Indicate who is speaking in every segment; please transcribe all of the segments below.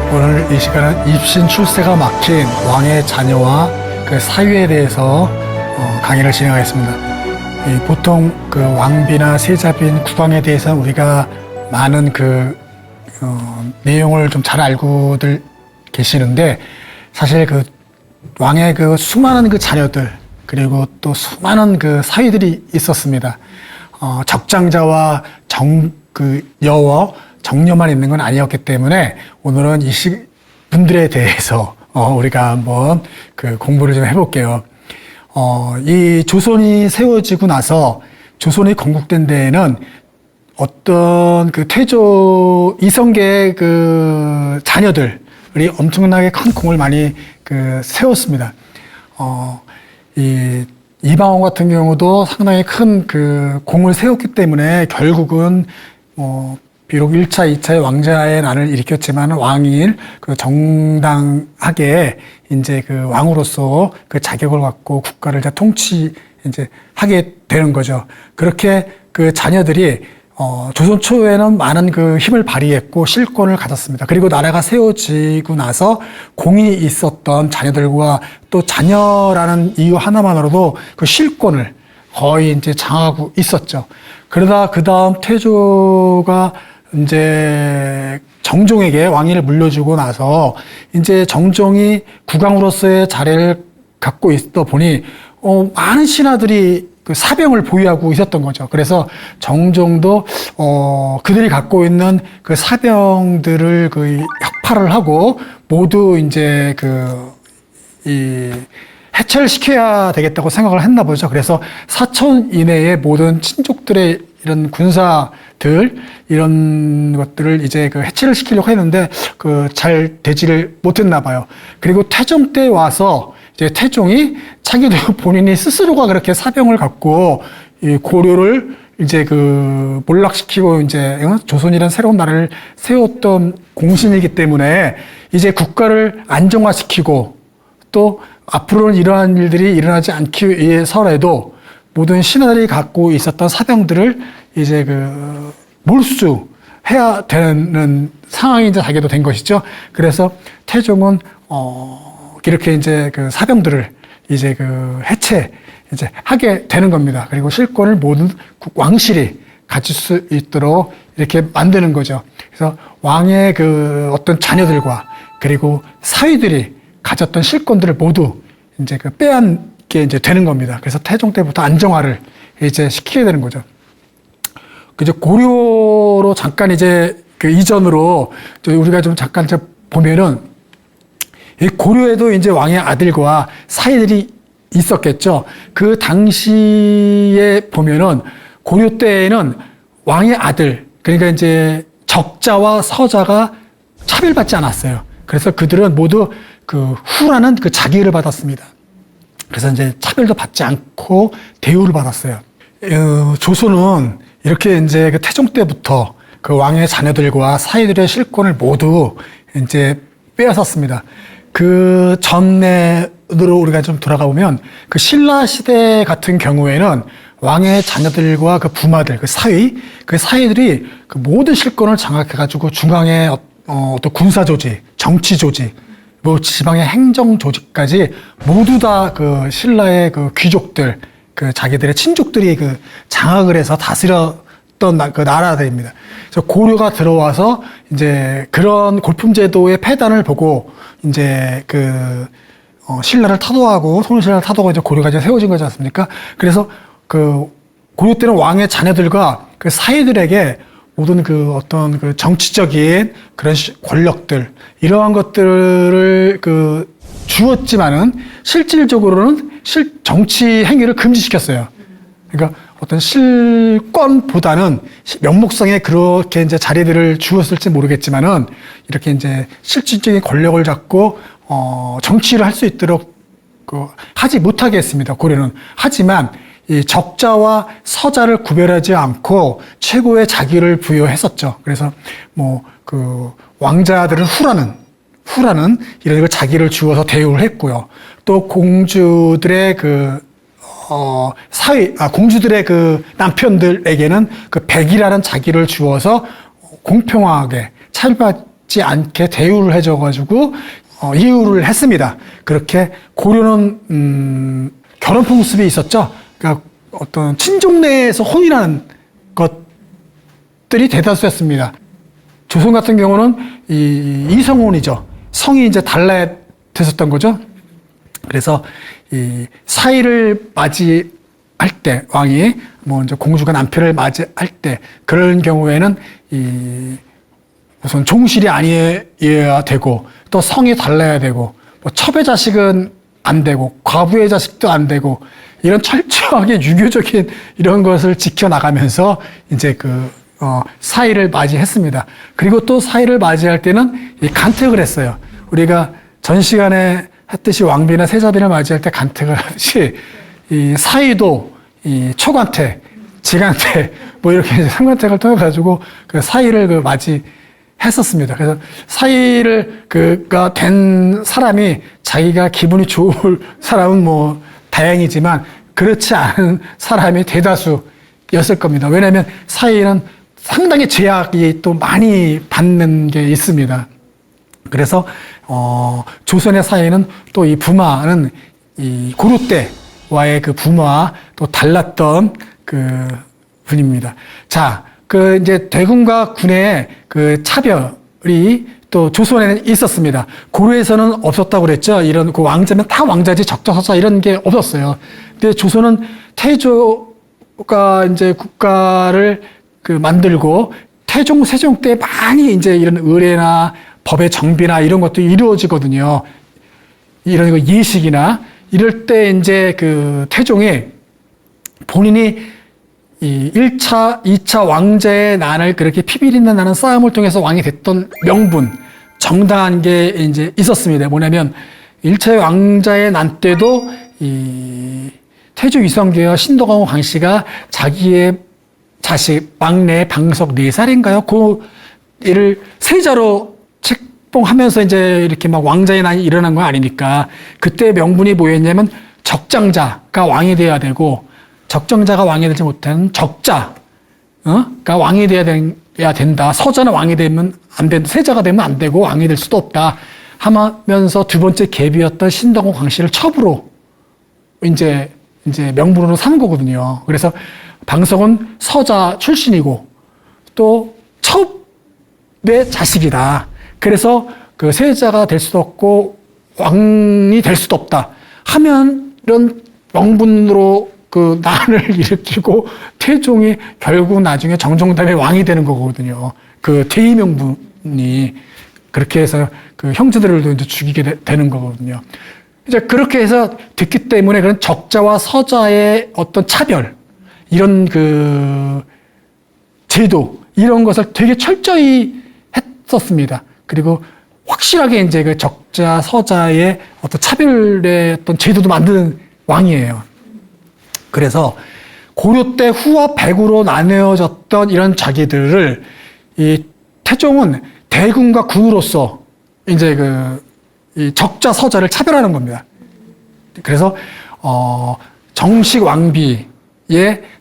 Speaker 1: 오늘 이 시간은 입신 출세가 막힌 왕의 자녀와 그 사위에 대해서 강의를 진행하겠습니다. 보통 그 왕비나 세자비인 국왕에 대해서는 우리가 많은 내용을 좀 잘 알고들 계시는데, 사실 그 왕의 그 수많은 그 자녀들, 그리고 또 수많은 그 사위들이 있었습니다. 적장자와 여워, 정녀만 있는 건 아니었기 때문에 오늘은 이 분들에 대해서 우리가 한번 그 공부를 좀 해볼게요. 이 조선이 세워지고 나서 조선이 건국된 데에는 어떤 그 태조 이성계의 그 자녀들이 엄청나게 큰 공을 많이 그 세웠습니다. 이방원 같은 경우도 상당히 큰 그 공을 세웠기 때문에 결국은 비록 1차, 2차의 왕자의 난을 일으켰지만 왕일 그 정당하게 이제 그 왕으로서 그 자격을 갖고 국가를 다 하게 되는 거죠. 그렇게 그 자녀들이 조선 초에는 많은 그 힘을 발휘했고 실권을 가졌습니다. 그리고 나라가 세워지고 나서 공이 있었던 자녀들과 또 자녀라는 이유 하나만으로도 그 실권을 거의 이제 장하고 있었죠. 그러다 그 다음 태조가 이제 정종에게 왕위를 물려주고 나서 이제 정종이 국왕으로서의 자리를 갖고 있다 보니 많은 신하들이 그 사병을 보유하고 있었던 거죠. 그래서 정종도 그들이 갖고 있는 그 사병들을 그 혁파를 하고 모두 이제 해체를 시켜야 되겠다고 생각을 했나 보죠. 그래서 사천 이내의 모든 친족들의 이런 군사들, 이런 것들을 이제 그 해체를 시키려고 했는데 잘 되지를 못했나 봐요. 그리고 태종 때 와서 이제 태종이 자기도 본인이 스스로가 그렇게 사병을 갖고 이 고려를 이제 그 몰락시키고 이제 조선이라는 새로운 나라를 세웠던 공신이기 때문에 이제 국가를 안정화시키고 또 앞으로는 이러한 일들이 일어나지 않기 위해서라도 모든 신하들이 갖고 있었던 사병들을 이제 몰수해야 되는 상황이 이제 자기도 된 것이죠. 그래서 태종은 이렇게 이제 그 사병들을 이제 해체 이제 하게 되는 겁니다. 그리고 실권을 모든 왕실이 가질 수 있도록 이렇게 만드는 거죠. 그래서 왕의 어떤 자녀들과 그리고 사위들이 가졌던 실권들을 모두 이제 빼앗게 이제 되는 겁니다. 그래서 태종 때부터 안정화를 이제 시키게 되는 거죠. 이제 고려로 잠깐 이제 이전으로 우리가 좀 잠깐 보면은 이 고려에도 이제 왕의 아들과 사위들이 있었겠죠. 그 당시에 보면은 고려 때에는 왕의 아들, 그러니까 이제 적자와 서자가 차별받지 않았어요. 그래서 그들은 모두 후라는 자기를 받았습니다. 그래서 이제 차별도 받지 않고 대우를 받았어요. 조선은 이렇게 이제 태종 때부터 그 왕의 자녀들과 사위들의 실권을 모두 이제 빼앗았습니다. 그 전내로 우리가 좀 돌아가 보면 그 신라 시대 같은 경우에는 왕의 자녀들과 그 부마들, 그 사위들이 그 모든 실권을 장악해가지고 중앙의 어떤 군사 조직, 정치 조직, 뭐 지방의 행정 조직까지 모두 다 그 신라의 그 귀족들, 그 자기들의 친족들이 장악을 해서 다스렸던 그 나라들입니다. 그래서 고려가 들어와서 이제 그런 골품제도의 폐단을 보고 이제 신라를 타도하고 손신라를 타도하고 이제 고려가 이제 세워진 거지 않습니까? 그래서 고려 때는 왕의 자녀들과 그 사위들에게 모든 어떤 정치적인 그런 권력들, 이러한 것들을 주었지만은 실질적으로는 정치 행위를 금지시켰어요. 그러니까 어떤 실권보다는 명목상에 그렇게 이제 자리들을 주었을지 모르겠지만은 이렇게 이제 실질적인 권력을 잡고 정치를 할 수 있도록 하지 못하게 했습니다. 고려는. 하지만 이 적자와 서자를 구별하지 않고 최고의 자기를 부여했었죠. 그래서 왕자들은 후라는 이런 걸 자기를 주어서 대우를 했고요. 또 공주들의 공주들의 남편들에게는 백이라는 자기를 주어서 공평하게 차별받지 받지 않게 대우를 해줘가지고 이유를 했습니다. 그렇게 고려는 결혼 풍습이 있었죠. 그러니까 어떤 친족 내에서 혼인하는 것들이 대다수였습니다. 조선 같은 경우는 이성혼이죠. 성이 이제 달라야 됐었던 거죠. 그래서 이 사위를 맞이할 때, 왕이 뭐 이제 공주가 남편을 맞이할 때 그런 경우에는 우선 종실이 아니어야 되고, 또 성이 달라야 되고, 뭐 첩의 자식은 안 되고, 과부의 자식도 안 되고, 이런 철저하게 유교적인 이런 것을 지켜나가면서 이제 사위를 맞이했습니다. 그리고 또 사위를 맞이할 때는 이 간택을 했어요. 우리가 전 시간에 했듯이 왕비나 세자비를 맞이할 때 간택을 하듯이 이 사위도 이 초간택, 지간택, 뭐 이렇게 이제 삼간택을 통해 가지고 그 사위를 맞이했었습니다. 그래서 사위가 된 사람이 자기가 기분이 좋을 사람은 뭐 다행이지만 그렇지 않은 사람이 대다수였을 겁니다. 왜냐하면 사위는 상당히 제약이 또 많이 받는 게 있습니다. 그래서 조선의 사위는 또 이 부마는 이 고려 때와의 그 부마와 또 달랐던 그 분입니다. 자, 이제 대군과 군의 그 차별이 또 조선에는 있었습니다. 고려에서는 없었다고 그랬죠. 이런 그 왕자면 다 왕자지 적자서자 이런 게 없었어요. 근데 조선은 태조가 이제 국가를 만들고 태종, 세종 때 많이 이제 이런 의례나 법의 정비나 이런 것도 이루어지거든요. 이런 거 예식이나 이럴 때 이제 태종이 본인이 이 1차, 2차 왕제의 난을 그렇게 피비린내 나는 싸움을 통해서 왕이 됐던 명분, 정당한 게 이제 있었습니다. 뭐냐면 1차 왕자의 난 때도 이 태조 이성계와 신도광후 광씨가 자기의 자식 막내 방석 4살인가요? 얘를 세자로 책봉하면서 이제 이렇게 막 왕자의 난이 일어난 거 아니니까 그때 명분이 뭐였냐면 적장자가 왕이 돼야 되고 적정자가 왕이 되지 못하는 적자가 왕이 돼야 된다. 서자는 왕이 되면 안 된다. 세자가 되면 안 되고 왕이 될 수도 없다. 하면서 두 번째 계비였던 신덕원 광씨를 첩으로 이제 명분으로 삼은 거거든요. 그래서 방석은 서자 출신이고 또 첩의 자식이다. 그래서 그 세자가 될 수도 없고 왕이 될 수도 없다. 하면 이런 명분으로 난을 일으키고 태종이 결국 나중에 정종답의 왕이 되는 거거든요. 대의 명분이 그렇게 해서 형제들을 이제 죽이게 되는 거거든요. 이제 그렇게 해서 됐기 때문에 그런 적자와 서자의 어떤 차별, 이런 제도, 이런 것을 되게 철저히 했었습니다. 그리고 확실하게 이제 적자, 서자의 어떤 차별의 어떤 제도도 만드는 왕이에요. 그래서 고려 때 후와 백으로 나뉘어졌던 이런 자기들을 이 태종은 대군과 군으로서 이제 이 적자 서자를 차별하는 겁니다. 그래서 정식 왕비의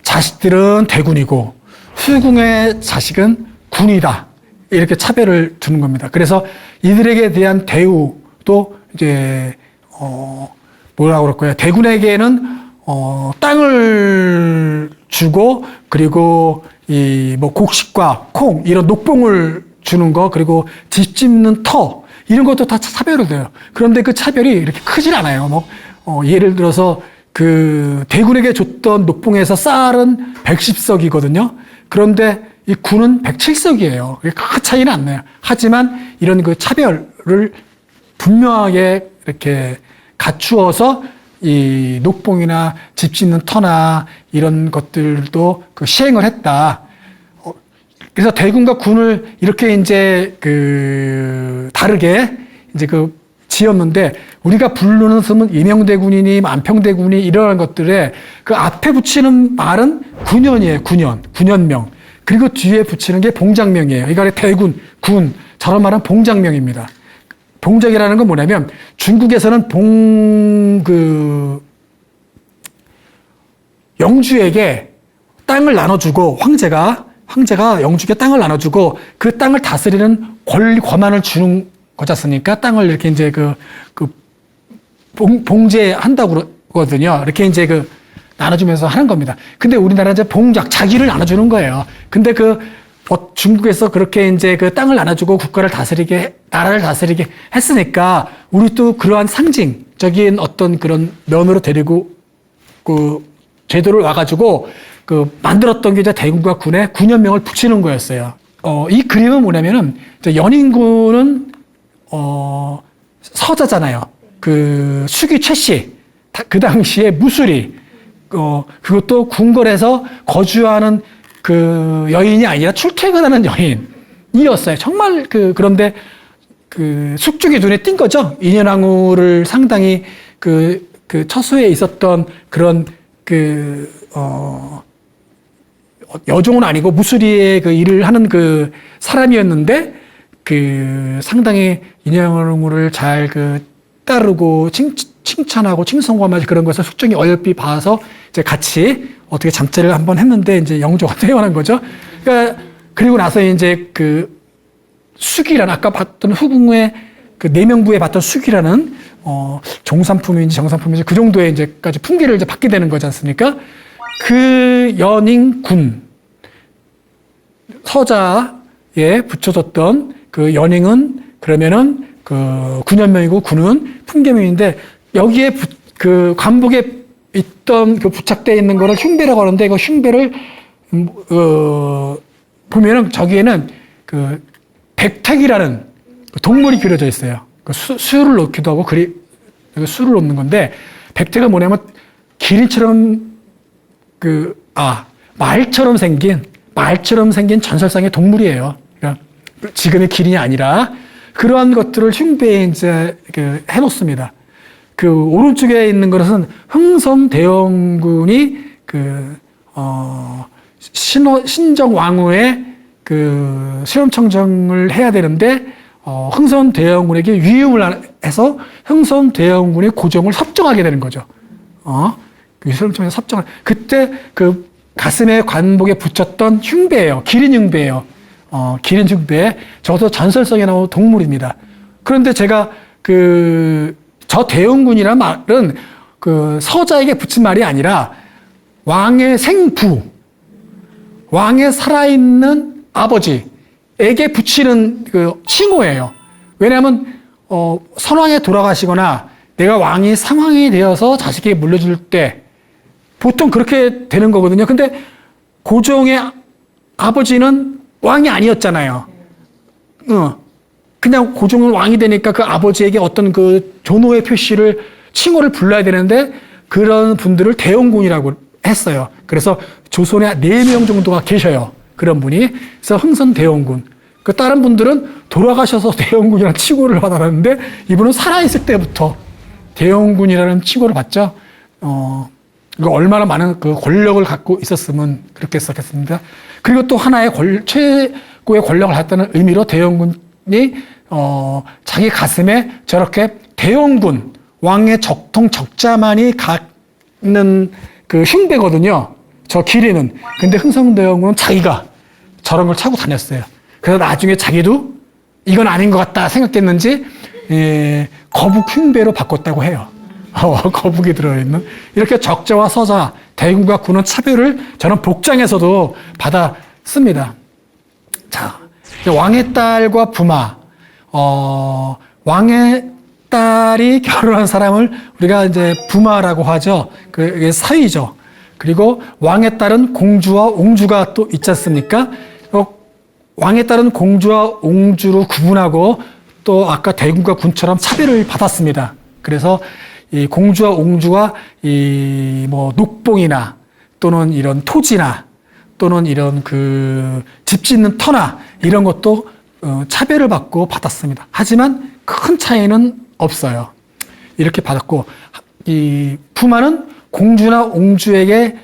Speaker 1: 자식들은 대군이고 후궁의 자식은 군이다. 이렇게 차별을 두는 겁니다. 그래서 이들에게 대한 대우도 이제 뭐라고 그럴까요? 대군에게는 땅을 주고 그리고 뭐 곡식과 콩 이런 녹봉을 주는 거, 그리고 집 짓는 터 이런 것도 다 차별을 돼요. 그런데 그 차별이 이렇게 크질 않아요. 예를 들어서 대군에게 줬던 녹봉에서 쌀은 110석이거든요. 그런데 이 군은 107석이에요. 큰 차이는 안 나요. 하지만 이런 차별을 분명하게 이렇게 갖추어서 이 녹봉이나 집 짓는 터나 이런 것들도 시행을 했다. 그래서 대군과 군을 이렇게 이제 다르게 이제 지었는데, 우리가 부르는 스은 임영대군이니 안평대군이 이런 것들에 앞에 붙이는 말은 군현이에요. 군현명. 그리고 뒤에 붙이는 게 봉장명이에요. 이거 대군, 군, 저런 말은 봉장명입니다. 봉장이라는 건 뭐냐면 중국에서는 영주에게 땅을 나눠주고 황제가 영주에게 땅을 나눠주고 그 땅을 다스리는 권한을 주는 거지 않습니까? 땅을 이렇게 이제 봉제한다고 그러거든요. 이렇게 이제 나눠주면서 하는 겁니다. 근데 우리나라 이제 자기를 나눠주는 거예요. 근데 중국에서 그렇게 이제 땅을 나눠주고 나라를 다스리게 했으니까 우리도 그러한 상징적인 어떤 그런 면으로 데리고 제도를 와가지고 만들었던 게 이제 대군과 군의 군연명을 붙이는 거였어요. 이 그림은 뭐냐면은 연인군은 서자잖아요. 수기 최씨 그 당시에 무술이 그것도 궁궐에서 거주하는 여인이 아니라 출퇴근하는 여인이었어요. 정말 그런데 숙주의 눈에 띈 거죠. 인현왕후를 상당히 처소에 있었던 그런 여종은 아니고 무술이의 일을 하는 사람이었는데 상당히 인현왕후를 잘 따르고 칭찬하고 칭송하면서 그런 것을 숙종이 얼핏 봐서 이제 같이 어떻게 잠자리를 한번 했는데 이제 영조가 퇴원한 거죠. 그러니까 그리고 나서 이제 수기라는 아까 봤던 후궁의 내명부에 봤던 수기라는 종산품인지 정산품인지 그 정도의 이제까지 풍기를 이제 받게 되는 거지 않습니까? 그 연인군 서자에 붙여졌던 연인은 그러면은 군연명이고 군은 풍계명인데 여기에 관복에 있던 부착되어 있는 거를 흉배라고 하는데 그 흉배를 보면은 저기에는 백택이라는 동물이 그려져 있어요. 수를 놓기도 하고 수를 놓는 건데 백택은 뭐냐면 기린처럼 말처럼 생긴 전설상의 동물이에요. 그러니까 지금의 기린이 아니라 그러한 것들을 흉배에 이제 해놓습니다. 오른쪽에 있는 것은 흥선대원군이 신정왕후의 실험청정을 해야 되는데 흥선대원군에게 위임을 해서 흥선대원군이 고종을 섭정하게 되는 거죠. 실험청에서 섭정을 그때 가슴에 관복에 붙였던 흉배예요. 기린 흉배예요. 기린 흉배. 저도 전설성에 나오는 동물입니다. 그런데 제가 저 대원군이란 말은 서자에게 붙인 말이 아니라 왕의 생부, 왕의 살아있는 아버지에게 붙이는 칭호예요. 왜냐하면 선왕에 돌아가시거나 내가 왕이 상왕이 되어서 자식에게 물려줄 때 보통 그렇게 되는 거거든요. 근데 고종의 아버지는 왕이 아니었잖아요. 그냥 고종은 왕이 되니까 그 아버지에게 어떤 존호의 표시를 칭호를 불러야 되는데 그런 분들을 대원군이라고 했어요. 그래서 조선에 4명 정도가 계셔요. 그런 분이. 그래서 흥선대원군. 다른 분들은 돌아가셔서 대원군이라는 칭호를 받았는데 이분은 살아있을 때부터 대원군이라는 칭호를 받죠. 얼마나 많은 권력을 갖고 있었으면 그렇게 했었겠습니다. 그리고 또 하나의 최고의 권력을 갖다는 의미로 대원군이 자기 가슴에 저렇게 대원군, 왕의 적자만이 갖는 흉배거든요. 저 기린은. 근데 흥선대원군은 자기가 저런 걸 차고 다녔어요. 그래서 나중에 자기도 이건 아닌 것 같다 생각했는지 거북 흉배로 바꿨다고 해요. 거북이 들어있는. 이렇게 적자와 서자, 대군과 군은 차별을 저는 복장에서도 받았습니다. 자, 왕의 딸과 부마. 왕의 딸이 결혼한 사람을 우리가 이제 부마라고 하죠. 그게 사위죠. 그리고 왕의 딸은 공주와 옹주가 또 있지 않습니까? 왕의 딸은 공주와 옹주로 구분하고 또 아까 대군과 군처럼 차별을 받았습니다. 그래서 이 공주와 옹주와 녹봉이나 또는 이런 토지나 또는 이런 집 짓는 터나 이런 것도 차별을 받고 받았습니다. 하지만 큰 차이는 없어요. 이렇게 받았고 이 부마는 공주나 옹주에게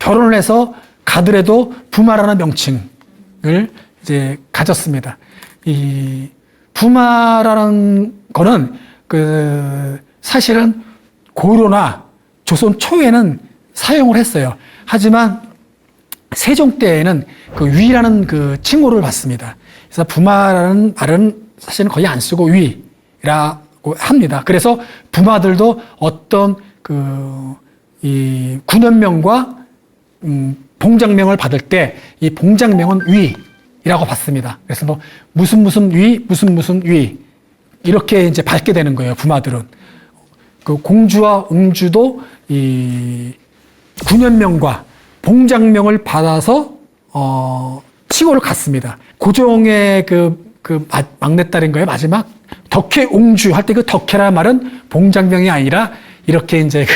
Speaker 1: 결혼을 해서 가더라도 부마라는 명칭을 이제 가졌습니다. 이 부마라는 거는 사실은 고려나 조선 초에는 사용을 했어요. 하지만 세종 때에는 그 위라는 그 칭호를 받습니다. 그래서 부마라는 말은 사실은 거의 안 쓰고 위라고 합니다. 그래서 부마들도 어떤 이 군원명과 봉장명을 받을 때 이 봉장명은 위라고 받습니다. 그래서 뭐 무슨 위, 무슨 위 이렇게 이제 받게 되는 거예요. 부마들은 그 공주와 옹주도 이 군원명과 봉장명을 받아서 칭호를 갖습니다. 고종의 그 막내딸인 거예요. 마지막 덕혜옹주 할 때 그 덕혜라는 말은 봉장명이 아니라 이렇게 이제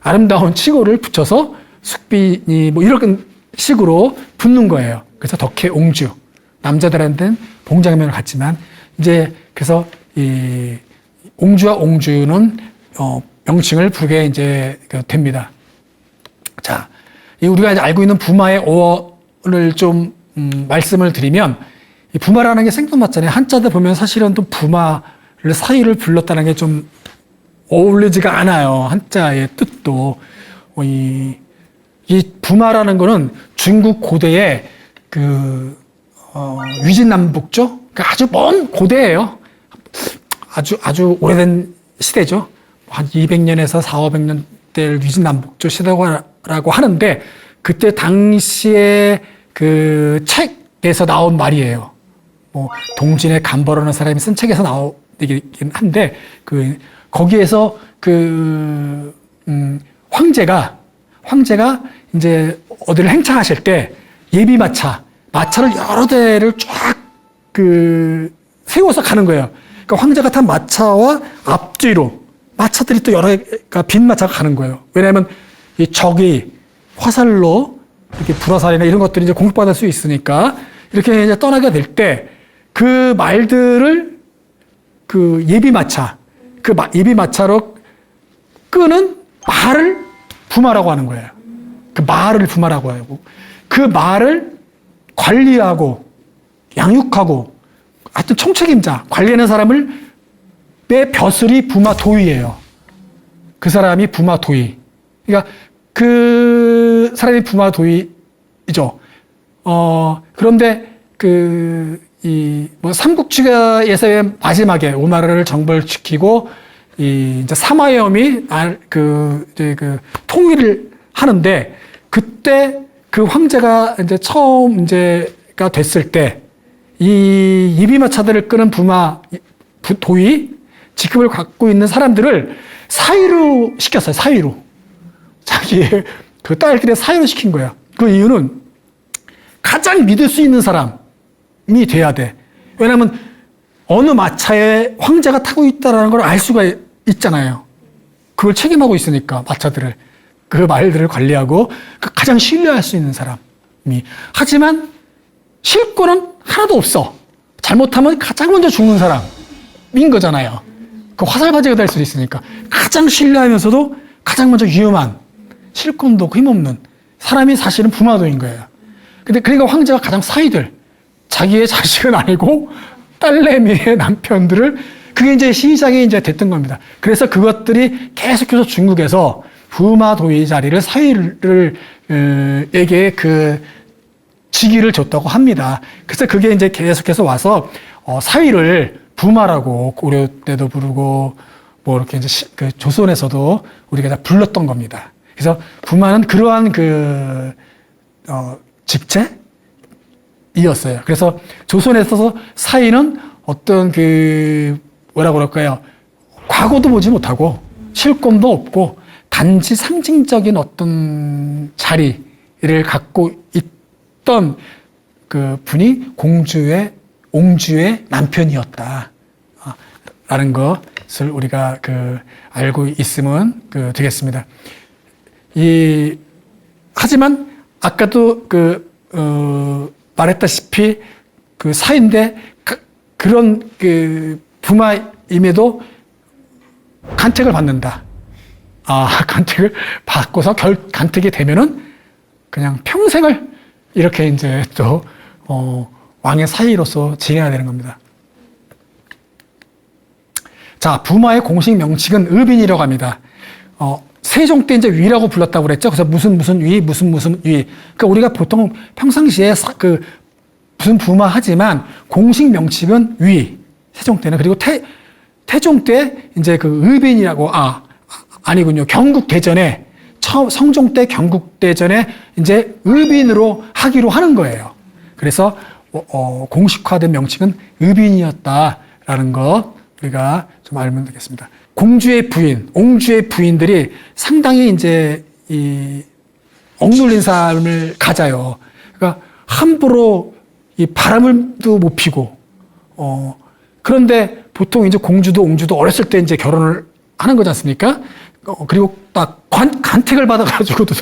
Speaker 1: 아름다운 칭호를 붙여서 숙빈이 뭐 이런 식으로 붙는 거예요. 그래서 덕혜옹주 남자들한테는 봉장명을 갖지만 이제 그래서 이 옹주와 옹주는 명칭을 부르게 이제 됩니다. 자, 우리가 이제 알고 있는 부마의 어원을 좀 말씀을 드리면 이 부마라는 게 생뚱맞잖아요. 한자도 보면 사실은 또 부마를 사이를 불렀다는 게 좀 어울리지가 않아요. 한자의 뜻도 이 부마라는 거는 중국 고대의 위진남북조 그러니까 아주 먼 고대예요. 아주 오래된 시대죠. 한 200년에서 400~500년대 위진남북조 시대라고 하는데 그때 당시에 그 책에서 나온 말이에요. 뭐 동진의 간벌하는 사람이 쓴 책에서 나오긴 한데 거기에서 황제가 이제 어디를 행차하실 때 예비 마차를 여러 대를 쫙 세워서 가는 거예요. 그러니까 황제가 탄 마차와 앞뒤로 마차들이 또 여러 개가 빈 마차가 가는 거예요. 왜냐하면 이 적이 화살로 이렇게 불화살이나 이런 것들이 이제 공격받을 수 있으니까 이렇게 이제 떠나게 될 때 그 말들을 예비 마차로 끄는 말을 부마라고 하는 거예요. 그 말을 부마라고 하고 그 말을 관리하고 양육하고 하여튼 총책임자 관리하는 사람을 내 벼슬이 부마도위예요. 그 사람이 부마도위. 그러니까 그 사람이 부마도위이죠. 그런데 삼국지에서의 마지막에 오나라를 정벌시키고 이제 사마염이 통일을 하는데 그때 그 황제가 이제 처음 이제가 됐을 때 이 예비마차들을 끄는 도위 직급을 갖고 있는 사람들을 사위로 시켰어요. 사위로 자기의 그 딸들의 사위로 시킨 거야. 그 이유는 가장 믿을 수 있는 사람이 돼야 돼. 왜냐하면 어느 마차에 황제가 타고 있다는 걸 알 수가 있잖아요. 그걸 책임하고 있으니까 마차들을 그 말들을 관리하고 가장 신뢰할 수 있는 사람이. 하지만 실권은 하나도 없어. 잘못하면 가장 먼저 죽는 사람인 거잖아요. 그 화살바지가 될 수도 있으니까 가장 신뢰하면서도 가장 먼저 위험한 실권도 없고 힘없는 사람이 사실은 부마도인 거예요. 근데 그러니까 황제가 가장 사위들 자기의 자식은 아니고 딸내미의 남편들을 그게 이제 시작이 이제 됐던 겁니다. 그래서 그것들이 계속해서 중국에서 부마도위 자리를 사위에게 직위를 줬다고 합니다. 그래서 그게 이제 계속해서 와서 사위를 부마라고 고려 때도 부르고 뭐 이렇게 이제 조선에서도 우리가 다 불렀던 겁니다. 그래서 부마는 그러한 직책이었어요. 그래서 조선에서 사위는 어떤 뭐라고 그럴까요? 과거도 보지 못하고 실권도 없고 단지 상징적인 어떤 자리를 갖고 있던 그 분이 옹주의 남편이었다. 라는 것을 우리가 알고 있으면 되겠습니다. 하지만 아까도 말했다시피 사인데 그런 부마임에도 간택을 받는다. 간택을 받고서 간택이 되면은 그냥 평생을 이렇게 이제 또 왕의 사위로서 지내야 되는 겁니다. 자, 부마의 공식 명칭은 의빈이라고 합니다. 세종 때 이제 위라고 불렀다고 그랬죠. 그래서 무슨 위, 무슨 위. 그러니까 우리가 보통 평상시에 무슨 부마 하지만 공식 명칭은 위. 세종 때는. 그리고 태종 때 이제 그 의빈이라고, 아니군요. 경국대전에, 성종 때 경국대전에 이제 의빈으로 하기로 하는 거예요. 그래서, 공식화된 명칭은 의빈이었다라는 것 우리가 좀 알면 되겠습니다. 공주의 부인, 옹주의 부인들이 상당히 이제 억눌린 삶을 가져요. 그러니까 함부로 이 바람을도 못 피고, 그런데 보통 이제 공주도 옹주도 어렸을 때 이제 결혼을 하는 거지 않습니까? 그리고 딱 간택을 받아가지고도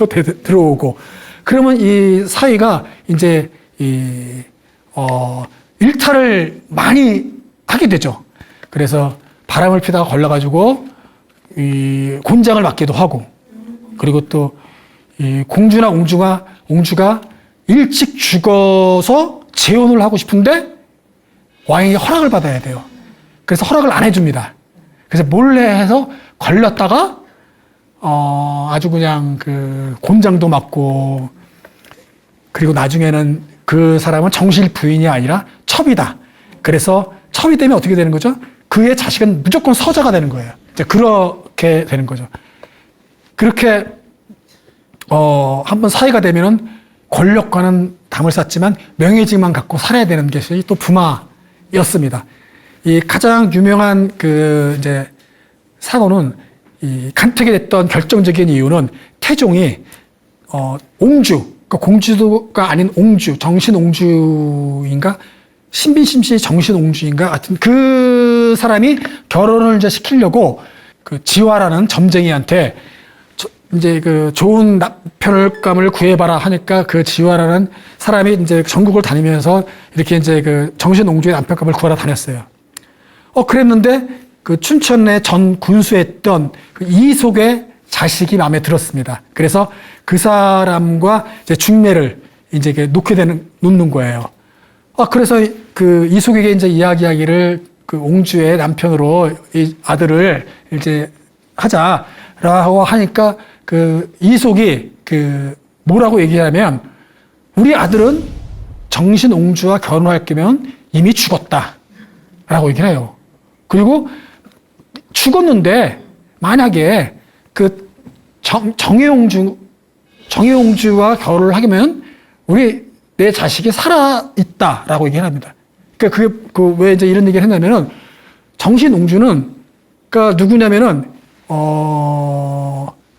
Speaker 1: 들어오고, 그러면 이 사위가 이제 일탈을 많이 하게 되죠. 그래서 바람을 피다가 걸려가지고 이 곤장을 맞기도 하고, 그리고 또 이 공주나 옹주가 일찍 죽어서 재혼을 하고 싶은데 왕에게 허락을 받아야 돼요. 그래서 허락을 안 해줍니다. 그래서 몰래 해서 걸렸다가 아주 그냥 그 곤장도 맞고, 그리고 나중에는 그 사람은 정실 부인이 아니라 첩이다. 그래서 첩이 되면 어떻게 되는 거죠? 그의 자식은 무조건 서자가 되는 거예요. 이제 그렇게 되는 거죠. 그렇게 한번 사이가 되면은 권력과는 담을 쌓지만 명예직만 갖고 살아야 되는 것이 또 부마였습니다. 이 가장 유명한 그 이제 사고는 이 간택이 됐던 결정적인 이유는 태종이 옹주, 그러니까 공주가 아닌 옹주, 정신옹주인가? 신빈심씨 정신옹주인가? 하여튼 그 사람이 결혼을 이제 시키려고 그 지화라는 점쟁이한테 이제 그 좋은 남편감을 구해봐라 하니까 그 지화라는 사람이 이제 전국을 다니면서 이렇게 이제 그 정신옹주의 남편감을 구하러 다녔어요. 그랬는데 그 춘천에 전 군수했던 그 이속의 자식이 마음에 들었습니다. 그래서 그 사람과 이제 중매를 이제 놓는 거예요. 그래서 그 이속에게 이제 이야기하기를 그 옹주의 남편으로 이 아들을 이제 하자라고 하니까 그 이속이 그 뭐라고 얘기하면, 우리 아들은 정신옹주와 결혼할 거면 이미 죽었다라고 얘기를 해요. 그리고 죽었는데 만약에 그 정혜옹주와 결혼을 하면 내 자식이 살아있다라고 얘기를 합니다. 그러니까 그게 왜 이제 이런 얘기를 했냐면은, 정신옹주는 그러니까 누구냐면은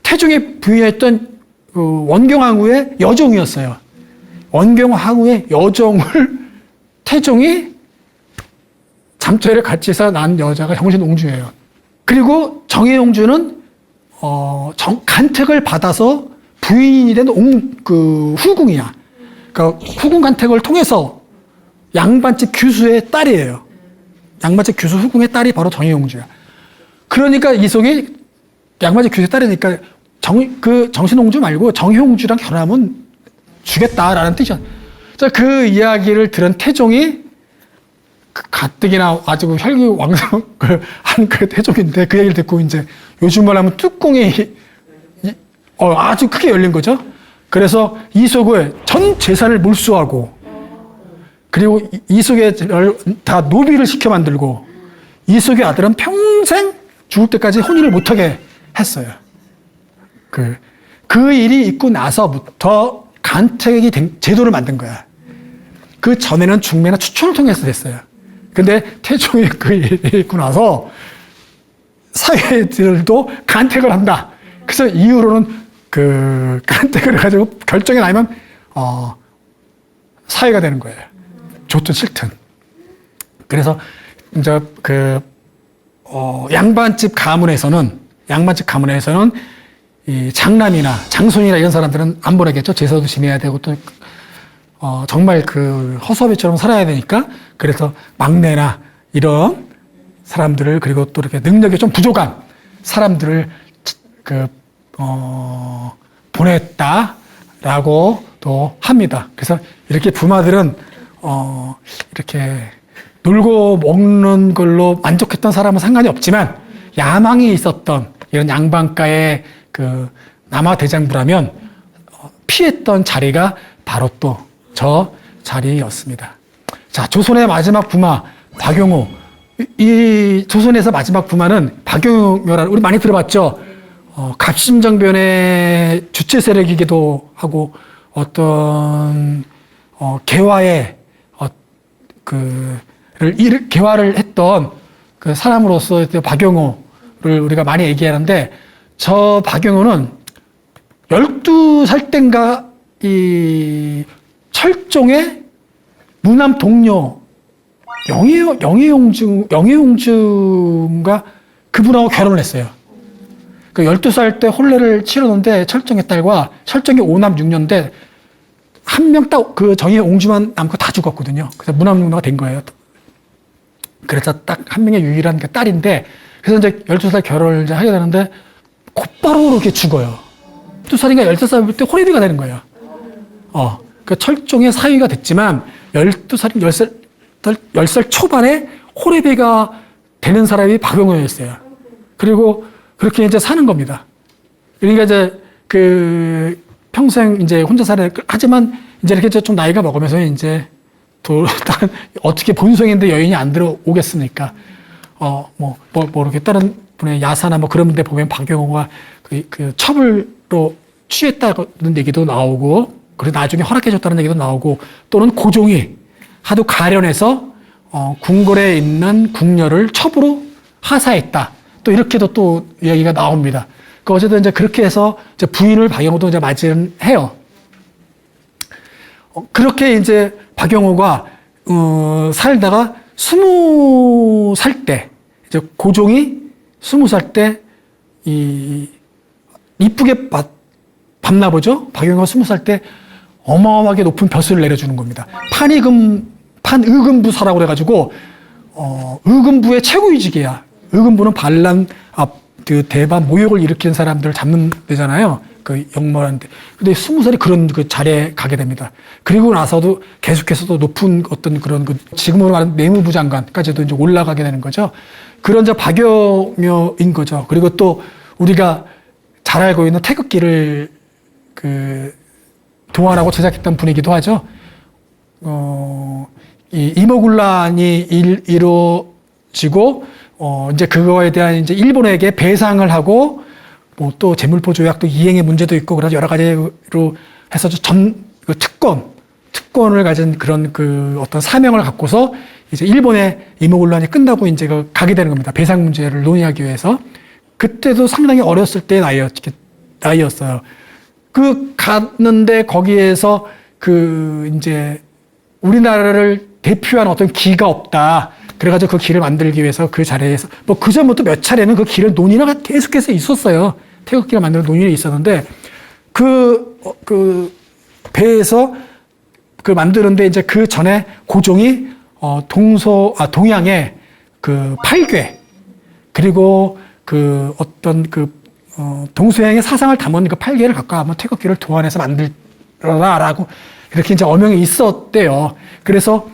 Speaker 1: 태종이 부인했던 그 원경항우의 여종이었어요. 원경항우의 여종을 태종이 잠자리를 같이 해서 낳은 여자가 정신옹주예요. 그리고 정혜옹주는 간택을 받아서 부인이 된 후궁이야. 그러니까 후궁 간택을 통해서 양반집 규수의 딸이에요. 양반집 규수 후궁의 딸이 바로 정혜옹주야. 그러니까 이속이 양반집 규수의 딸이니까 정신옹주 말고 정혜옹주랑 결혼하면 주겠다라는 뜻이야. 그 이야기를 들은 태종이 가뜩이나 아주 혈기왕성한 그 태종인데, 그 얘기를 듣고 이제 요즘 말하면 뚜껑이 아주 크게 열린 거죠. 그래서 이속을 전 재산을 몰수하고, 그리고 이속의 다 노비를 시켜 만들고, 이속의 아들은 평생 죽을 때까지 혼인을 못하게 했어요. 그 일이 있고 나서부터 간택이 제도를 만든 거야. 그 전에는 중매나 추천을 통해서 됐어요. 근데 태종이 그 일이 있고 나서 사회들도 간택을 한다. 그래서 이후로는 그 간택을 해가지고 결정이 나면 사회가 되는 거예요. 좋든 싫든. 그래서 이제 양반집 가문에서는 이 장남이나 장손이나 이런 사람들은 안 보내겠죠. 제사도 지내야 되고 또 정말 그 허수아비처럼 살아야 되니까, 그래서 막내나 이런 사람들을, 그리고 또 이렇게 능력이 좀 부족한 사람들을 보냈다라고 또 합니다. 그래서 이렇게 부마들은 이렇게 놀고 먹는 걸로 만족했던 사람은 상관이 없지만, 야망이 있었던 이런 양반가의 그 남아대장부라면 피했던 자리가 바로 또 저 자리였습니다. 자, 조선의 마지막 부마 박용호. 이 조선에서 마지막 부마는 박용호라는 우리 많이 들어봤죠. 갑신정변의 주체 세력이기도 하고 어떤 개화의 개화를 했던 그 사람으로서 박용호를 우리가 많이 얘기하는데 저 박용호는 12살 땐가 이 철종의 무남 동료 영의용주인가 그분하고 결혼을 했어요. 그 12살 때 혼례를 치르는데 철종의 딸과 철종이 5남 6녀인데 한 명 딱 그 정의용주만 남고 다 죽었거든요. 그래서 무남용녀가 된 거예요. 그래서 딱 한 명의 유일한 그 딸인데 그래서 이제 12살 결혼을 이제 하게 되는데 곧바로 그렇게 죽어요. 12살인가 13살 때 호래비가 되는 거예요. 그 철종의 사위가 됐지만 12살, 10살 초반에 호래비가 되는 사람이 박용호였어요. 그리고 그렇게 이제 사는 겁니다. 그러니까 이제 그 평생 이제 혼자 살아야 하지만 이제 이렇게 좀 나이가 먹으면서 이제 어떻게 본성인데 여인이 안 들어오겠습니까? 뭐 이렇게 다른 분의 야사나 뭐 그런 데 보면 박용호가 그 첩을로 취했다는 얘기도 나오고, 그리고 나중에 허락해줬다는 얘기도 나오고, 또는 고종이 하도 가련해서 궁궐에 있는 궁녀를 첩으로 하사했다. 또 이렇게도 또 이야기가 나옵니다. 그 어쨌든 이제 그렇게 해서 이제 부인을 박용호도 이제 맞이는 해요. 그렇게 이제 박용호가 살다가 20살 때 이제 고종이 20살 때 이쁘게 봤나 보죠. 박용호가 20살 때 어마어마하게 높은 벼슬을 내려주는 겁니다. 판의금부사라고 그래가지고 의금부의 최고위직이야. 의금부는 반란, 그 대반 모욕을 일으키는 사람들을 잡는 데잖아요. 그 영모한테. 근데 20살이 그런 그 자리에 가게 됩니다. 그리고 나서도 계속해서도 높은 어떤 그런 그 지금으로 말하는 내무부 장관까지도 이제 올라가게 되는 거죠. 그런 저 박용호인 거죠. 그리고 또 우리가 잘 알고 있는 태극기를 그 도안하고 제작했던 분이기도 하죠. 이 임오군란이 이루어지고 이제 그거에 대한 이제 일본에게 배상을 하고 뭐 또 재물포 조약도 이행의 문제도 있고 그래서 여러 가지로 해서 그 특권을 가진 그런 그 어떤 사명을 갖고서 이제 일본의 임오군란이 끝나고 이제 가게 되는 겁니다. 배상 문제를 논의하기 위해서. 그때도 상당히 어렸을 때 나이였어요. 그 갔는데 거기에서 그 이제 우리나라를 대표한 어떤 기가 없다. 그래가지고 그 길을 만들기 위해서 그 자리에서 뭐 그전부터 몇 차례는 그 길을 논의가 계속해서 있었어요. 태극기를 만드는 논의가 있었는데 그 배에서 그 만드는데 이제 그 전에 고종이 동양의 그 팔괘 그리고 그 어떤 동서양의 사상을 담은 그 팔괘를 갖고 한번 태극기를 도안해서 만들어라라고 이렇게 이제 어명이 있었대요. 그래서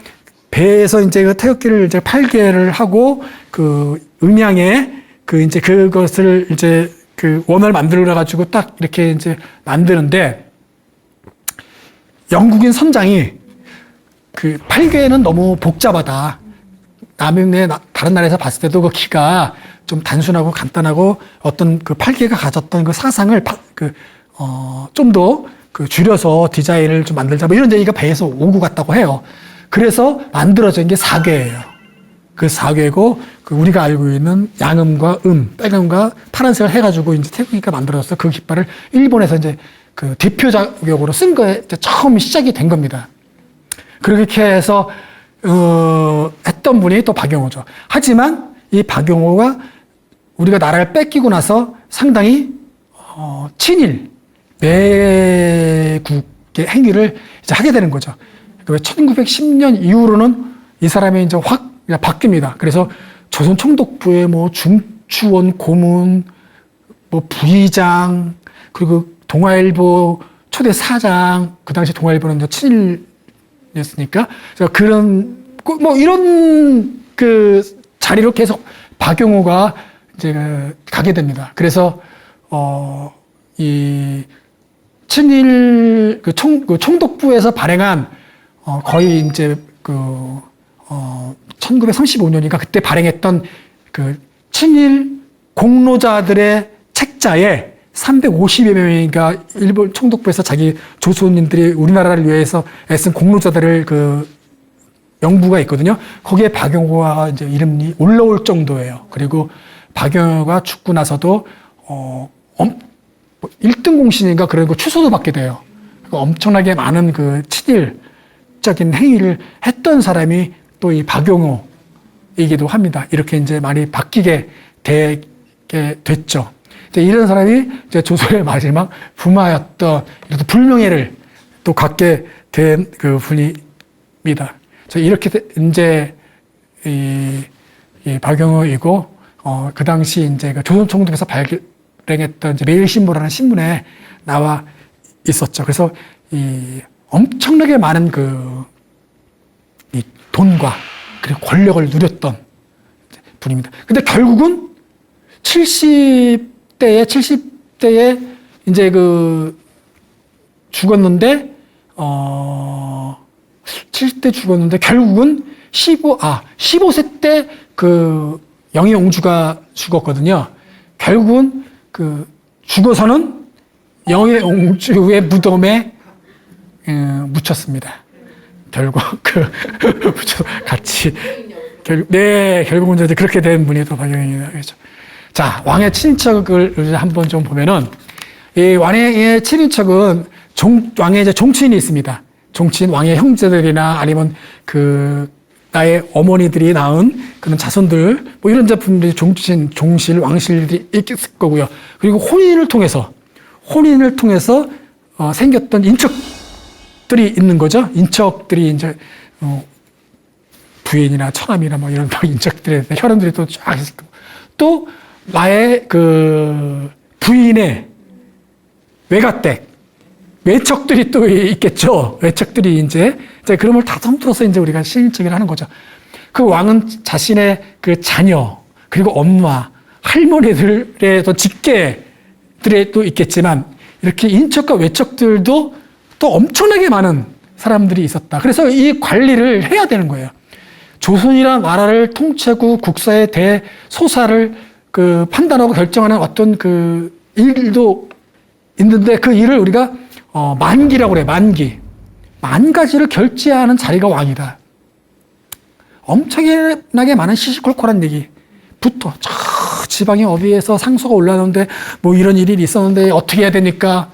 Speaker 1: 배에서 이제 그 태극기를 이제 팔괘를 하고 그 음양에 그 이제 그것을 이제 그 원을 만들어 가지고 딱 이렇게 이제 만드는데 영국인 선장이 그 팔괘는 너무 복잡하다. 다른 나라에서 봤을 때도 그 기가 좀 단순하고 간단하고 어떤 그 팔괘가 가졌던 그 사상을 좀 더 그 줄여서 디자인을 좀 만들자 뭐 이런 얘기가 배에서 오고 갔다고 해요. 그래서 만들어진 게 사괘예요. 그 사괘고 그 우리가 알고 있는 양음과 빨간과 파란색을 해가지고 이제 태극기가 만들어져서 그 깃발을 일본에서 이제 그 대표 자격으로 쓴 거에 처음 시작이 된 겁니다. 그렇게 해서 했던 분이 또 박용호죠. 하지만 이 박용호가 우리가 나라를 뺏기고 나서 상당히 친일 매국의 행위를 이제 하게 되는 거죠. 1910년 이후로는 이 사람이 이제 확 바뀝니다. 그래서 조선 총독부의 뭐 중추원 고문, 뭐 부의장, 그리고 동아일보 초대 사장, 그 당시 동아일보는 이제 친일이었으니까, 그런 뭐 이런 그 자리로 계속 박용호가 이제 가게 됩니다. 그래서 이 친일 그 총독부에서 발행한 거의 이제 1935년인가 그때 발행했던 그 친일 공로자들의 책자에 350여 명인가 일본 총독부에서 자기 조선인들이 우리나라를 위해서 애쓴 공로자들을 그 명부가 있거든요. 거기에 박영호가 이제 이름이 올라올 정도예요. 그리고 박영호가 죽고 나서도 1등 공신인가 그런 거 추서도 받게 돼요. 엄청나게 많은 그 친일적인 행위를 했던 사람이 또 이 박영호이기도 합니다. 이렇게 이제 많이 바뀌게 되게 됐죠. 이제 이런 사람이 이제 조선의 마지막 부마였던 이런 불명예를 또 갖게 된 그 분입니다. 이렇게 이제 이 박영호이고 그 당시 이제 그 조선 총독에서 발행했던 이제 매일신보라는 신문에 나와 있었죠. 그래서 이 엄청나게 많은 이 돈과 그리고 권력을 누렸던 분입니다. 근데 결국은 70대에 이제 죽었는데 70대 죽었는데 결국은 15세 때 그 영예옹주가 죽었거든요. 결국은 죽어서는 영예옹주의 무덤에 묻혔습니다. 결국 같이 결국은 이제 그렇게 된 분이 또 박영희죠. 자, 왕의 친인척을 한번 좀 보면은 이 왕의 친인척은 왕의 이제 종친이 있습니다. 종친 왕의 형제들이나 아니면 나의 어머니들이 낳은 그런 자손들 뭐 이런 분들이 종친, 종실, 왕실들이 있을 거고요. 그리고 혼인을 통해서 생겼던 인척들이 있는 거죠. 인척들이 이제 부인이나 처남이나 뭐 이런 인척들의 혈연들이 또 쫙 있을 거고 또 나의 부인의 외가댁 외척들이 또 있겠죠. 외척들이 이제 그런 걸 다 통틀어서 이제 우리가 친인척이라 하는 거죠. 그 왕은 자신의 그 자녀, 그리고 엄마, 할머니들의 또 직계들에 또 있겠지만, 이렇게 인척과 외척들도 또 엄청나게 많은 사람들이 있었다. 그래서 이 관리를 해야 되는 거예요. 조선이라는 나라를 통치하고 국사의 대소사를 판단하고 결정하는 어떤 일도 있는데 그 일을 우리가 만기라고 그래요. 만 가지를 결제하는 자리가 왕이다. 엄청나게 많은 시시콜콜한 얘기부터 저 지방의 어디에서 상소가 올라오는데 뭐 이런 일이 있었는데 어떻게 해야 되니까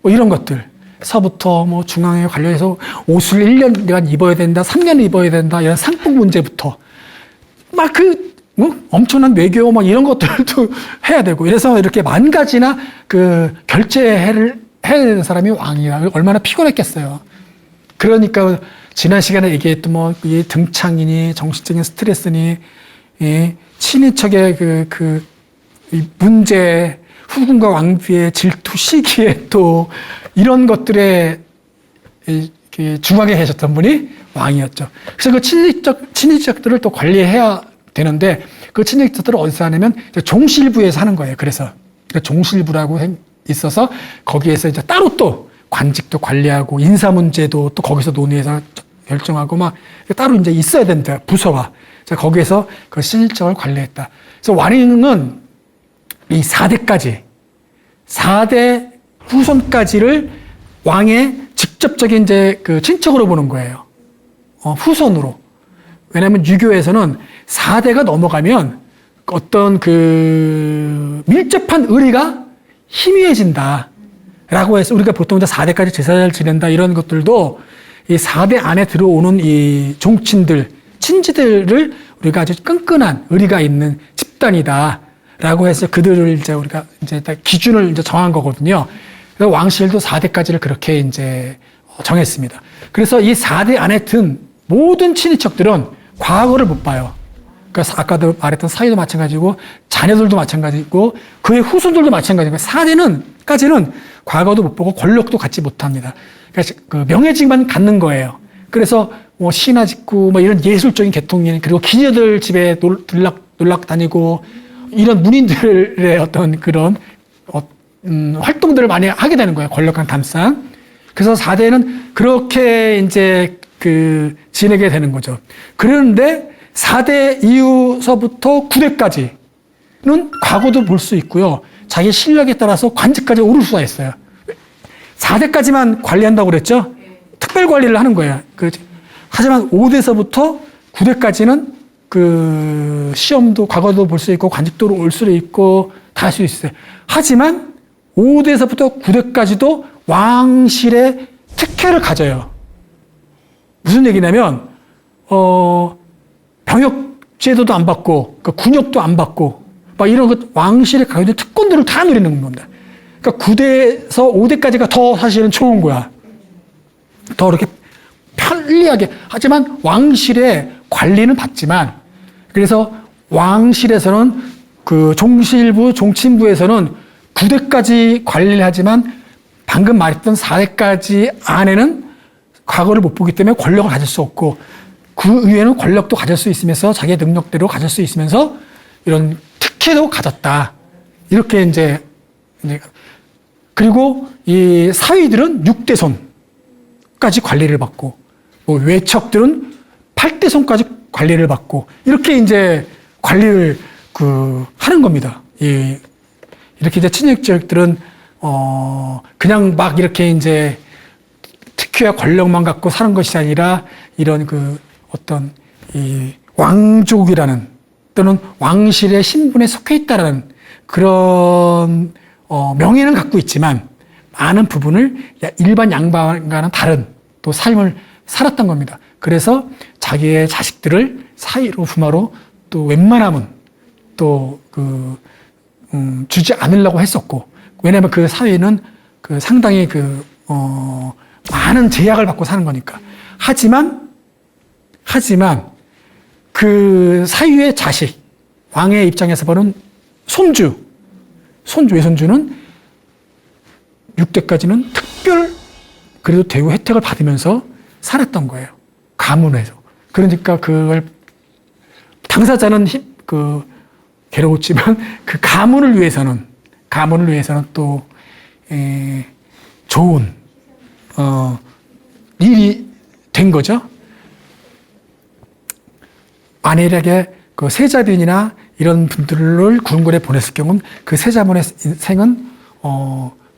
Speaker 1: 뭐 이런 것들 서부터 뭐 중앙에 관련해서 옷을 1년간 입어야 된다, 3년 입어야 된다 이런 상품 문제부터 막 엄청난 외교 막 이런 것들도 해야 되고 이래서 이렇게 만 가지나 결제를 해야 되는 사람이 왕이라 얼마나 피곤했겠어요. 그러니까 지난 시간에 얘기했던 이 등창이니 정신적인 스트레스니 이 친인척의 이 문제 후궁과 왕비의 질투 시기에 또 이런 것들에 중앙에 계셨던 분이 왕이었죠. 그래서 그 친인척들을 또 관리해야 되는데 그 친인척들을 어디서 하냐면 종실부에서 하는 거예요. 그래서 종실부라고 있어서 거기에서 이제 따로 또 관직도 관리하고 인사 문제도 또 거기서 논의해서 결정하고 막 따로 이제 있어야 된다. 부서가. 거기에서 그 친인척을 관리했다. 그래서 완인은 이 4대 후손까지를 왕의 직접적인 이제 친척으로 보는 거예요. 후손으로. 왜냐하면 유교에서는 4대가 넘어가면 어떤 밀접한 의리가 희미해진다. 라고 해서 우리가 보통 이제 4대까지 제사를 지낸다 이런 것들도 이 4대 안에 들어오는 이 종친들, 친지들을 우리가 아주 끈끈한 의리가 있는 집단이다. 라고 해서 그들을 우리가 기준을 정한 거거든요. 그래서 왕실도 4대까지를 그렇게 정했습니다. 그래서 이 4대 안에 든 모든 친인척들은 과거를 못 봐요. 그러니까 아까도 말했던 사위도 마찬가지고 자녀들도 마찬가지고 그의 후손들도 마찬가지고 4대까지는 과거도 못 보고 권력도 갖지 못합니다. 그러니까 명예직만 갖는 거예요. 그래서 시나 짓고 이런 예술적인 계통인 그리고 기녀들 집에 놀락 다니고 이런 문인들의 어떤 그런 활동들을 많이 하게 되는 거예요. 권력간 담상. 그래서 4대는 그렇게 이제 지내게 되는 거죠. 그런데 4대 이후서부터 9대까지는 과거도 볼 수 있고요. 자기 실력에 따라서 관직까지 오를 수가 있어요. 4대까지만 관리한다고 그랬죠? 특별 관리를 하는 거예요. 하지만 5대서부터 9대까지는 시험도 과거도 볼 수 있고 관직도 올 수도 있고 다 할 수 있어요. 하지만 5대에서부터 9대까지도 왕실의 특혜를 가져요. 무슨 얘기냐면 병역 제도도 안 받고 군역도 안 받고 막 이런 왕실의 가진 특권들을 다 누리는 겁니다. 그러니까 9대에서 5대까지가 더 사실은 좋은 거야. 더 이렇게 편리하게. 하지만 왕실의 관리는 받지만, 그래서 왕실에서는 종실부, 종친부에서는 9대까지 관리를 하지만 방금 말했던 4대까지 안에는 과거를 못 보기 때문에 권력을 가질 수 없고, 그 위에는 권력도 가질 수 있으면서 자기의 능력대로 가질 수 있으면서 이런 특혜도 가졌다. 이렇게 이제 그리고 이 사위들은 6대손까지 관리를 받고, 뭐 외척들은 8대손까지 관리를 받고, 이렇게 이제 관리를 하는 겁니다. 이렇게 이제 친일 지역들은 그냥 막 이렇게 이제 특혜와 권력만 갖고 사는 것이 아니라 이런 어떤 이 왕족이라는 또는 왕실의 신분에 속해 있다라는 그런 명예는 갖고 있지만 많은 부분을 일반 양반과는 다른 또 삶을 살았던 겁니다. 그래서 자기의 자식들을 사위로 부마로 또 웬만하면 또 주지 않으려고 했었고, 왜냐하면 그 사위는 상당히 많은 제약을 받고 사는 거니까. 하지만 그 사위의 자식, 왕의 입장에서 보는 외손주는 6대까지는 특별 그래도 대우 혜택을 받으면서 살았던 거예요. 가문에서. 그러니까 그걸 당사자는 괴로웠지만 그 가문을 위해서는 또 좋은 일이 된 거죠. 만일에 세자빈이나 이런 분들을 궁궐에 보냈을 경우는 그 세자분의 인생은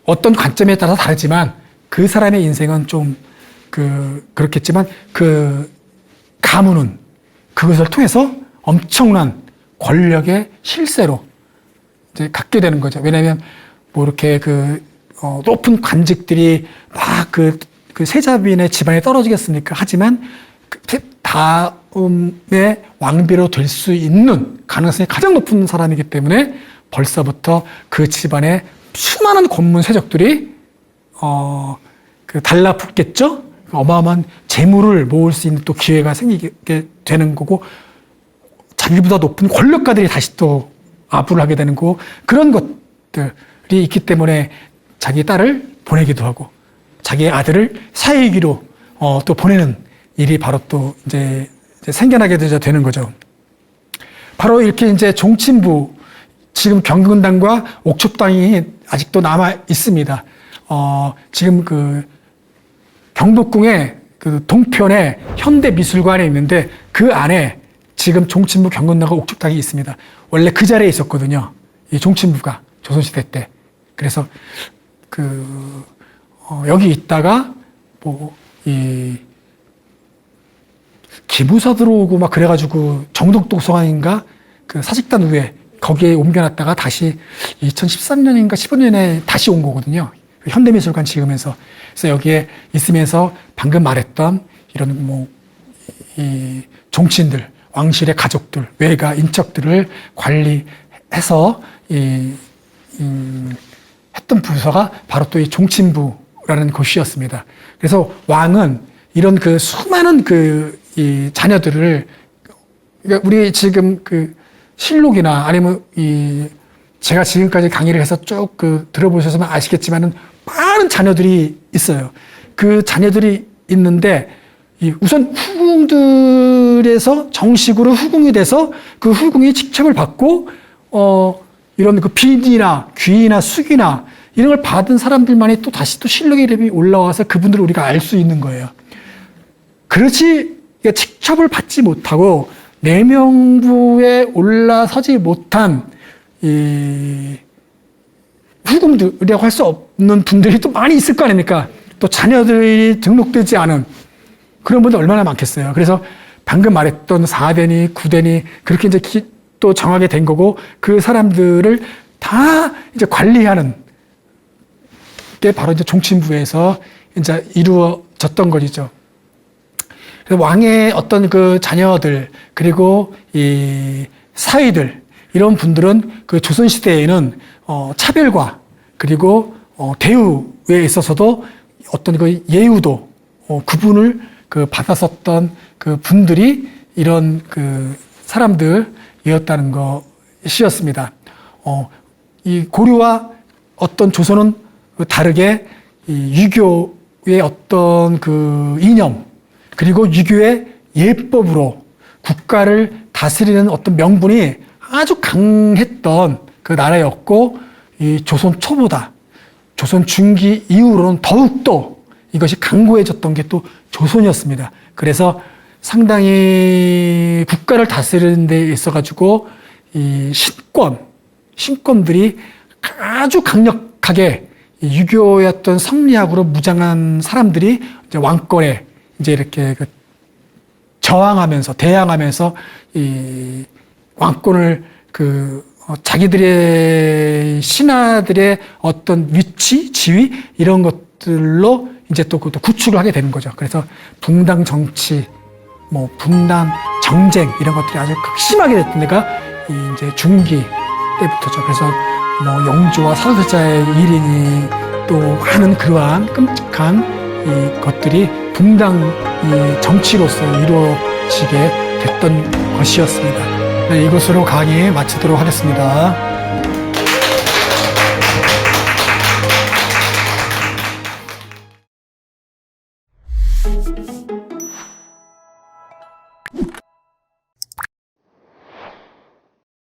Speaker 1: 어떤 관점에 따라 다르지만 그 사람의 인생은 좀 그렇겠지만 그 가문은 그것을 통해서 엄청난 권력의 실세로 이제 갖게 되는 거죠. 왜냐하면 뭐 이렇게 높은 관직들이 막 그 세자빈의 집안에 떨어지겠습니까? 하지만 다음에 왕비로 될 수 있는 가능성이 가장 높은 사람이기 때문에 벌써부터 그 집안에 수많은 권문 세족들이 달라붙겠죠. 어마어마한 재물을 모을 수 있는 또 기회가 생기게 되는 거고, 자기보다 높은 권력가들이 다시 또 아부를 하게 되는 거고, 그런 것들이 있기 때문에 자기 딸을 보내기도 하고 자기의 아들을 사위기로 또 보내는 일이 바로 또 이제 생겨나게 되는 거죠. 바로 이렇게 이제 종친부, 지금 경근당과 옥촉당이 아직도 남아 있습니다. 지금 경복궁의 동편에 현대미술관에 있는데 그 안에 지금 종친부 경근당과 옥촉당이 있습니다. 원래 그 자리에 있었거든요. 이 종친부가 조선시대 때. 그래서 여기 있다가 기부사 들어오고 막 그래가지고 정덕도서관인가 사직단 위에 거기에 옮겨놨다가 다시 2013년인가 15년에 다시 온 거거든요. 현대미술관 지으면서. 그래서 여기에 있으면서 방금 말했던 이런 이 종친들, 왕실의 가족들, 외가, 인척들을 관리해서 했던 부서가 바로 또 이 종친부라는 곳이었습니다. 그래서 왕은 이런 수많은 이 자녀들을, 그러니까 우리 지금 실록이나 아니면 제가 지금까지 강의를 해서 쭉 들어보셨으면 아시겠지만은 많은 자녀들이 있어요. 그 자녀들이 있는데 우선 후궁들에서 정식으로 후궁이 돼서 그 후궁이 직책을 받고 이런 빈이나 귀이나 숙이나 이런 걸 받은 사람들만이 또 다시 또 실력의 이름이 올라와서 그분들을 우리가 알 수 있는 거예요. 그렇지, 직첩을 받지 못하고 내명부에 올라서지 못한 이 후궁들이라고 할 수 없는 분들이 또 많이 있을 거 아닙니까? 또 자녀들이 등록되지 않은 그런 분들 얼마나 많겠어요. 그래서 방금 말했던 4대니 9대니 그렇게 이제 또 정하게 된 거고, 그 사람들을 다 이제 관리하는 게 바로 이제 종친부에서 이제 이루어졌던 것이죠. 그래서 왕의 어떤 그 자녀들, 그리고 이 사위들, 이런 분들은 그 조선시대에는 차별과 그리고 대우에 있어서도 어떤 그 예우도 구분을 그 받았었던 그 분들이 이런 그 사람들이었다는 것이었습니다. 이 고려와 어떤 조선은 다르게 이 유교의 어떤 그 이념, 그리고 유교의 예법으로 국가를 다스리는 어떤 명분이 아주 강했던 그 나라였고, 이 조선 초보다 조선 중기 이후로는 더욱더 이것이 강고해졌던 게 또 조선이었습니다. 그래서 상당히 국가를 다스리는 데 있어가지고 이 신권들이 아주 강력하게 유교의 어떤 성리학으로 무장한 사람들이 이제 왕권에 이제 이렇게 그 저항하면서 대항하면서 이 왕권을 그 자기들의 신하들의 어떤 위치, 지위 이런 것들로 이제 또 그것도 구축을 하게 되는 거죠. 그래서 붕당 정치, 뭐 분당 정쟁 이런 것들이 아주 극심하게 됐던 데가 이제 중기 때부터죠. 그래서 뭐 영조와 사도세자의 일인이 또 많은 그러한 끔찍한 이 것들이 붕당 이 정치로서 이루어지게 됐던 것이었습니다. 네, 이것으로 강의 마치도록 하겠습니다.